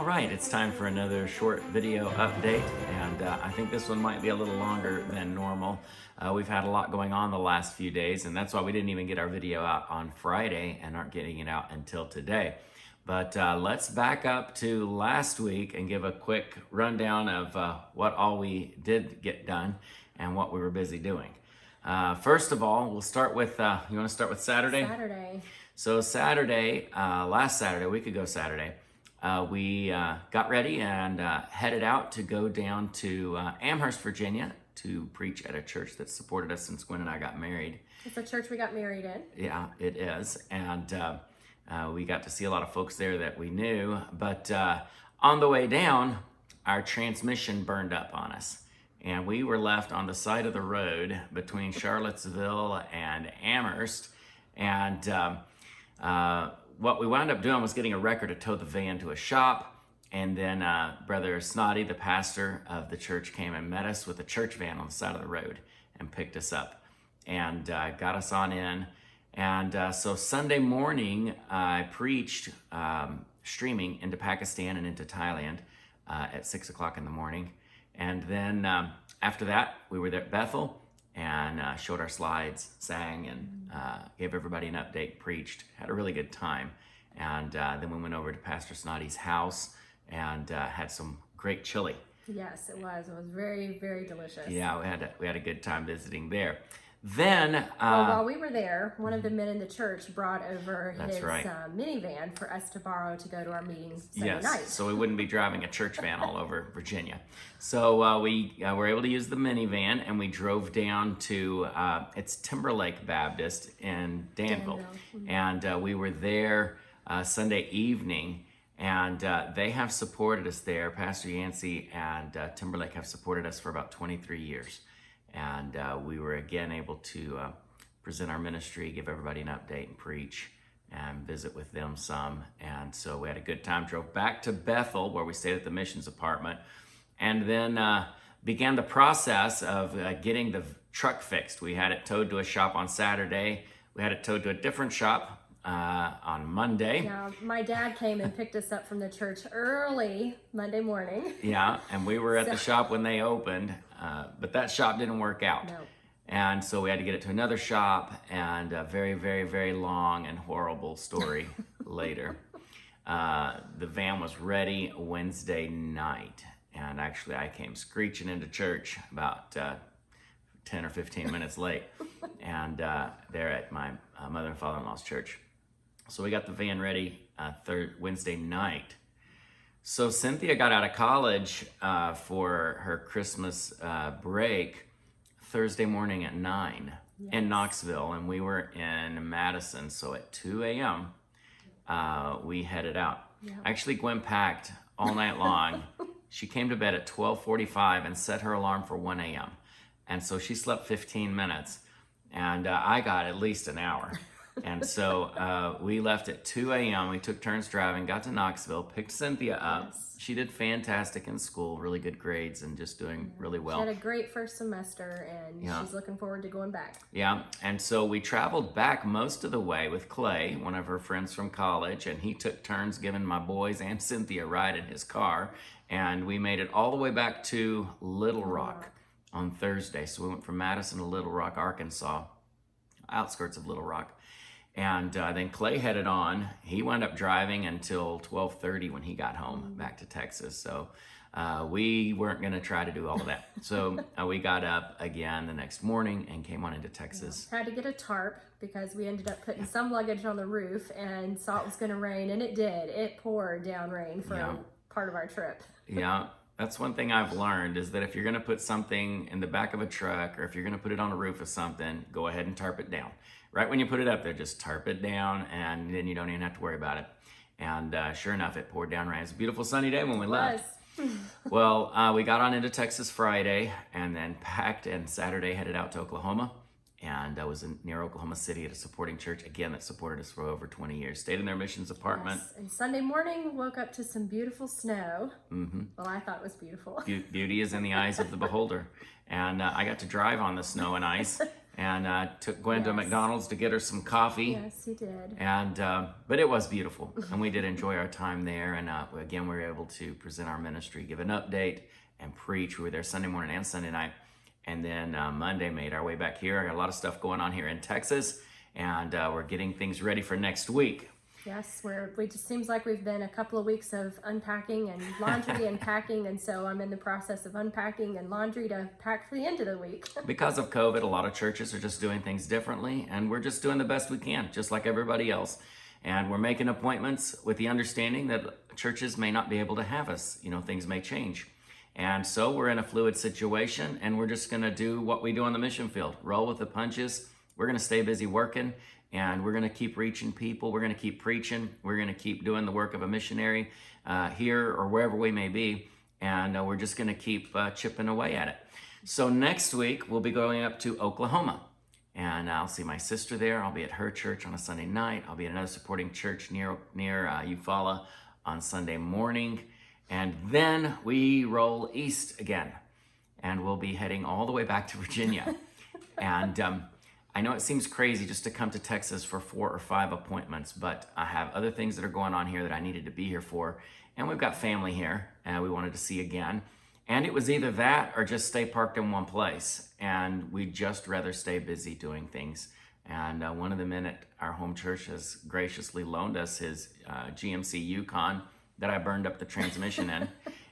right, it's time for another short video update, and I think this one might be a little longer than normal. We've had a lot going on the last few days, and that's why we didn't even get our video out on Friday and aren't getting it out until today. But let's back up to last week and give a quick rundown of what all we did get done and what we were busy doing. First of all, we'll start with, you want to start with Saturday? Saturday. So Saturday, last Saturday, a week ago Saturday, we got ready and headed out to go down to Amherst, Virginia to preach at a church that supported us since Gwen and I got married. It's a church we got married in. Yeah, it is. And we got to see a lot of folks there that we knew. But on the way down, our transmission burned up on us. And we were left on the side of the road between Charlottesville and Amherst. And what we wound up doing was getting a wrecker to tow the van to a shop. And then Brother Snotty, the pastor of the church, came and met us with a church van on the side of the road and picked us up and got us on in. And so Sunday morning, I preached streaming into Pakistan and into Thailand at 6 o'clock in the morning. And then after that, we were there at Bethel and showed our slides, sang, and gave everybody an update, preached, had a really good time. And then we went over to Pastor Snotty's house and had some great chili. Yes, it was. It was very, very delicious. Yeah, we had a good time visiting there. Then, well, while we were there, one of the men in the church brought over his right. minivan for us to borrow to go to our meetings Sunday night. So we wouldn't be driving a church van all over Virginia. So we were able to use the minivan, and we drove down to, it's Timberlake Baptist in Danville. Mm-hmm. And we were there Sunday evening, and they have supported us there. Pastor Yancey and Timberlake have supported us for about 23 years. And we were again able to present our ministry, give everybody an update, and preach and visit with them some. And so we had a good time, drove back to Bethel where we stayed at the missions apartment, and then began the process of getting the truck fixed. We had it towed to a shop on Saturday. We had it towed to a different shop on Monday. Yeah, my dad came and picked us up from the church early Monday morning. Yeah, and we were at the shop when they opened, but that shop didn't work out. No. And so we had to get it to another shop, and a very, very, very long and horrible story later. The van was ready Wednesday night, and actually I came screeching into church about 10 or 15 minutes late, and there at my mother and father-in-law's church. So we got the van ready Wednesday night. So Cynthia got out of college for her Christmas break Thursday morning at 9 in Knoxville, and we were in Madison. So at 2 a.m. We headed out. Yeah. Actually, Gwen packed all night long. She came to bed at 12:45 and set her alarm for 1 a.m. And so she slept 15 minutes, and I got at least an hour. And so we left at 2 a.m. We took turns driving, got to Knoxville, picked Cynthia up. Yes. She did fantastic in school, really good grades, and just doing really well. She had a great first semester, and she's looking forward to going back. Yeah, and so we traveled back most of the way with Clay, one of her friends from college, and he took turns giving my boys and Cynthia a ride in his car. And we made it all the way back to Little Rock on Thursday. So we went from Madison to Little Rock, Arkansas, outskirts of Little Rock. And then Clay headed on. He wound up driving until 12:30 when he got home back to Texas. So we weren't going to try to do all of that. So we got up again the next morning and came on into Texas. Had to get a tarp because we ended up putting some luggage on the roof and saw it was going to rain, and it did. It poured down rain for part of our trip. Yeah. That's one thing I've learned is that if you're going to put something in the back of a truck or if you're going to put it on a roof of something, go ahead and tarp it down. Right when you put it up there, just tarp it down, and then you don't even have to worry about it. And sure enough, it poured down rain. It was a beautiful sunny day when we left. Well, we got on into Texas Friday and then packed, and Saturday headed out to Oklahoma. And I was near Oklahoma City at a supporting church, again, that supported us for over 20 years. Stayed in their missions apartment. Yes. And Sunday morning, woke up to some beautiful snow. Mm-hmm. Well, I thought it was beautiful. Beauty is in the eyes of the beholder. And I got to drive on the snow and ice and took Gwen to Yes. McDonald's to get her some coffee. Yes, he did. And but it was beautiful, and we did enjoy our time there. And again, we were able to present our ministry, give an update, and preach. We were there Sunday morning and Sunday night, and then Monday made our way back here. I got a lot of stuff going on here in Texas, and we're getting things ready for next week. Yes, we just seems like we've been a couple of weeks of unpacking and laundry and packing, and so I'm in the process of unpacking and laundry to pack for the end of the week. Because of COVID, a lot of churches are just doing things differently, and we're just doing the best we can, just like everybody else. And we're making appointments with the understanding that churches may not be able to have us. You know, things may change. And so we're in a fluid situation, and we're just going to do what we do on the mission field, roll with the punches. We're going to stay busy working, and we're going to keep reaching people. We're going to keep preaching. We're going to keep doing the work of a missionary here or wherever we may be. And we're just going to keep chipping away at it. So next week, we'll be going up to Oklahoma. And I'll see my sister there. I'll be at her church on a Sunday night. I'll be at another supporting church near Eufaula on Sunday morning. And then we roll east again. And we'll be heading all the way back to Virginia. And I know it seems crazy just to come to Texas for 4 or 5 appointments, but I have other things that are going on here that I needed to be here for. And we've got family here, and we wanted to see again. And it was either that or just stay parked in one place. And we'd just rather stay busy doing things. And one of the men at our home church has graciously loaned us his GMC Yukon that I burned up the transmission in.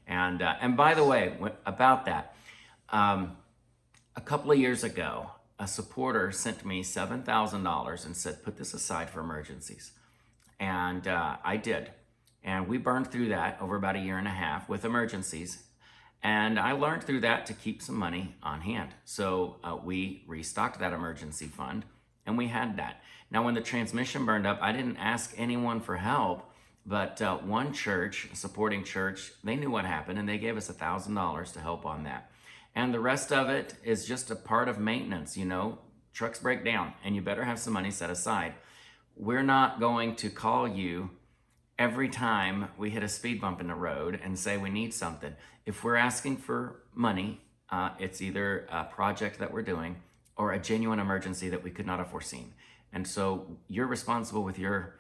And by the way, about that, a couple of years ago, a supporter sent me $7,000 and said, put this aside for emergencies. And I did. And we burned through that over about 1.5 years with emergencies. And I learned through that to keep some money on hand. So we restocked that emergency fund, and we had that. Now, when the transmission burned up, I didn't ask anyone for help, but one church, a supporting church, they knew what happened, and they gave us $1,000 to help on that. And the rest of it is just a part of maintenance. You know, trucks break down, and you better have some money set aside. We're not going to call you every time we hit a speed bump in the road and say we need something. If we're asking for money, it's either a project that we're doing or a genuine emergency that we could not have foreseen. And so you're responsible with your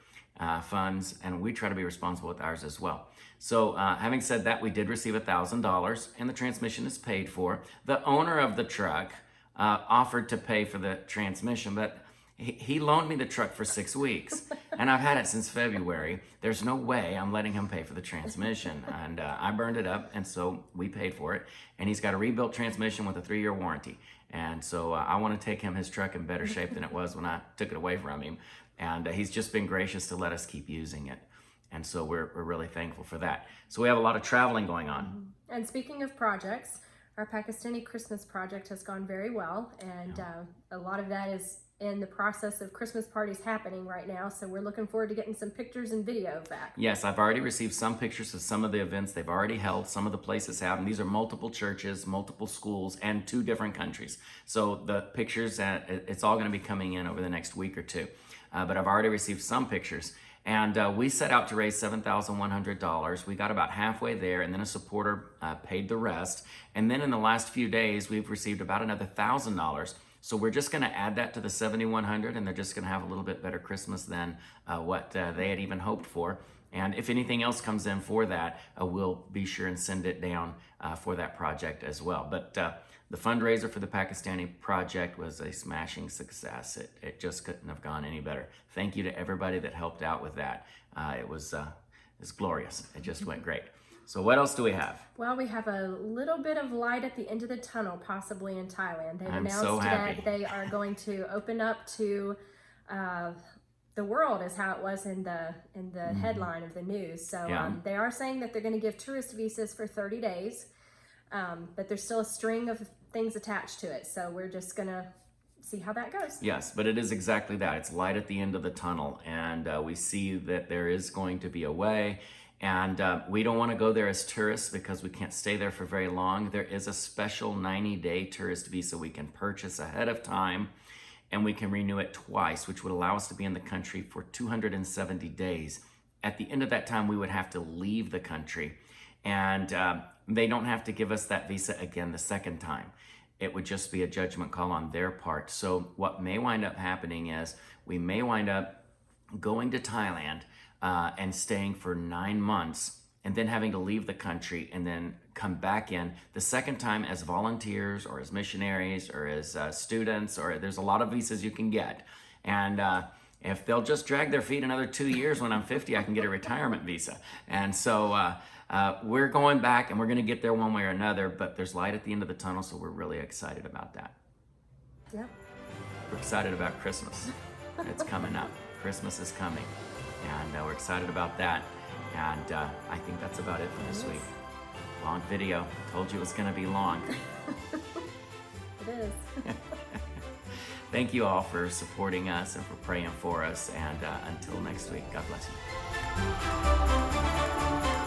funds, and we try to be responsible with ours as well. So having said that, we did receive $1,000, and the transmission is paid for. The owner of the truck offered to pay for the transmission, but he loaned me the truck for 6 weeks, and I've had it since February. There's no way I'm letting him pay for the transmission, and I burned it up, and so we paid for it. And he's got a rebuilt transmission with a 3-year warranty, and so I want to take him his truck in better shape than it was when I took it away from him. And he's just been gracious to let us keep using it. And so we're really thankful for that. So we have a lot of traveling going on. And speaking of projects, our Pakistani Christmas project has gone very well. And a lot of that is in the process of Christmas parties happening right now. So we're looking forward to getting some pictures and video of that. Yes, I've already received some pictures of some of the events they've already held. Some of the places have, and these are multiple churches, multiple schools, and 2 different countries. So the pictures, it's all going to be coming in over the next week or 2. But I've already received some pictures. And we set out to raise $7,100. We got about halfway there, and then a supporter paid the rest. And then in the last few days, we've received about another $1,000. So we're just going to add that to the $7,100, and they're just going to have a little bit better Christmas than what they had even hoped for. And if anything else comes in for that, we'll be sure and send it down for that project as well. But the fundraiser for the Pakistani project was a smashing success. It just couldn't have gone any better. Thank you to everybody that helped out with that. It was glorious. It just went great. So what else do we have? Well, we have a little bit of light at the end of the tunnel, possibly in Thailand. They've I'm announced so that happy. they are going to open up to the world, is how it was in the headline of the news. So Yeah. they are saying that they're going to give tourist visas for 30 days, but there's still a string of things attached to it. So we're just going to see how that goes. Yes, but it is exactly that. It's light at the end of the tunnel, and we see that there is going to be a way. And we don't want to go there as tourists because we can't stay there for very long. There is a special 90-day tourist visa we can purchase ahead of time, and we can renew it twice, which would allow us to be in the country for 270 days. At the end of that time, we would have to leave the country, and they don't have to give us that visa again the second time. it would just be a judgment call on their part. So what may wind up happening is we may wind up going to Thailand and staying for 9 months, and then having to leave the country and then come back in the second time as volunteers or as missionaries or as students, or there's a lot of visas you can get. And if they'll just drag their feet another 2 years, when I'm 50, I can get a retirement visa. And so we're going back, and we're going to get there one way or another, but there's light at the end of the tunnel, so we're really excited about that. Yep. We're excited about Christmas. It's coming up. Christmas is coming, and we're excited about that. And I think that's about it for this week. Long video. Told you it was going to be long. It is. Thank you all for supporting us and for praying for us. And until next week, God bless you.